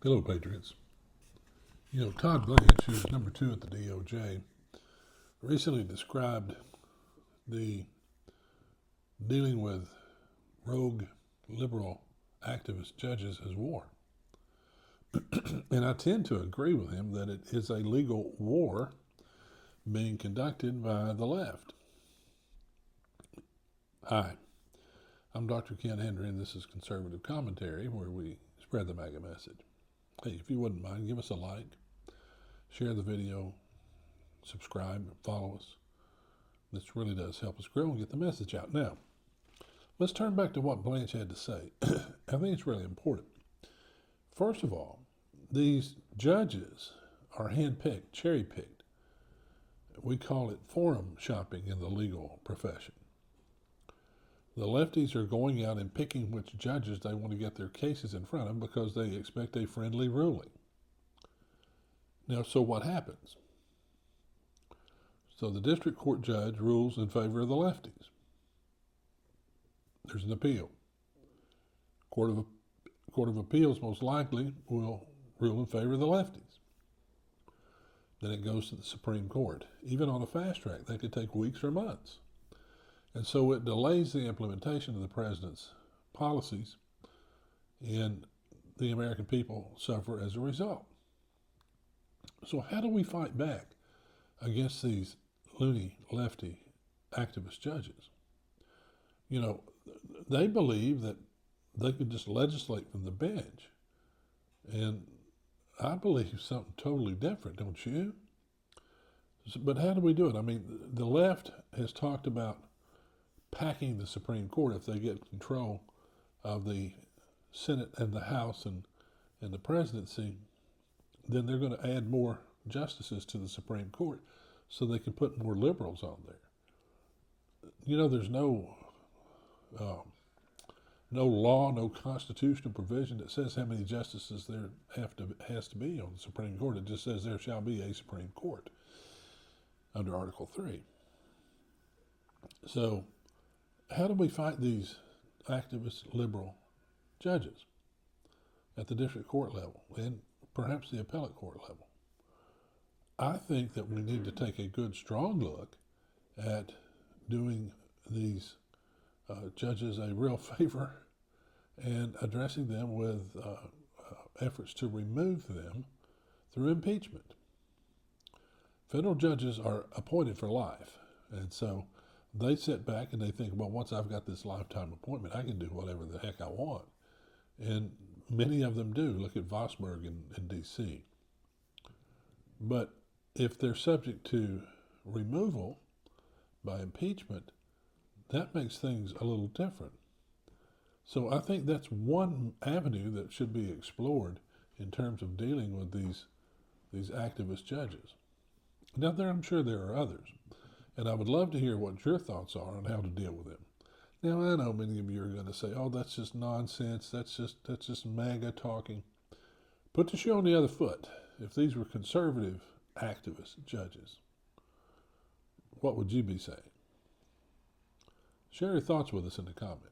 Hello, Patriots. Todd Blanche, who's number two at the DOJ, recently described the dealing with rogue liberal activist judges as war. And I tend to agree with him that it is a legal war being conducted by the left. Hi, I'm Dr. Ken Hendry, and this is Conservative Commentary, where we spread the MAGA message. Hey, if you wouldn't mind, give us a like, share the video, subscribe, follow us. This really does help us grow and get the message out. Now, let's turn back to what Blanche had to say. I think it's really important. First of all, these judges are handpicked, cherry-picked. We call it forum shopping in the legal profession. The lefties are going out and picking which judges they want to get their cases in front of because they expect a friendly ruling. Now, so what happens? So the district court judge rules in favor of the lefties. There's an appeal. Court of Appeals most likely will rule in favor of the lefties. Then it goes to the Supreme Court. Even on a fast track, that could take weeks or months. And so it delays the implementation of the president's policies, and the American people suffer as a result. So how do we fight back against these loony, lefty, activist judges? They believe that they could just legislate from the bench. And I believe something totally different, don't you? But how do we do it? I mean, the left has talked about packing the Supreme Court if they get control of the Senate and the House and the presidency. Then they're going to add more justices to the Supreme Court so they can put more liberals on there. There's no law, no constitutional provision that says how many justices there has to be on the Supreme Court. It just says there shall be a Supreme Court under Article 3. So how do we fight these activist liberal judges at the district court level and perhaps the appellate court level? I think that we need to take a good, strong look at doing these judges a real favor and addressing them with efforts to remove them through impeachment. Federal judges are appointed for life, and so they sit back and they think, well, once I've got this lifetime appointment, I can do whatever the heck I want. And many of them do. Look at Vosburgh in D.C. But if they're subject to removal by impeachment, that makes things a little different. So I think that's one avenue that should be explored in terms of dealing with these activist judges. Now, I'm sure there are others, and I would love to hear what your thoughts are on how to deal with them. Now, I know many of you are going to say, oh, that's just nonsense, that's just MAGA talking. Put the shoe on the other foot. If these were conservative activist judges, what would you be saying? Share your thoughts with us in the comments.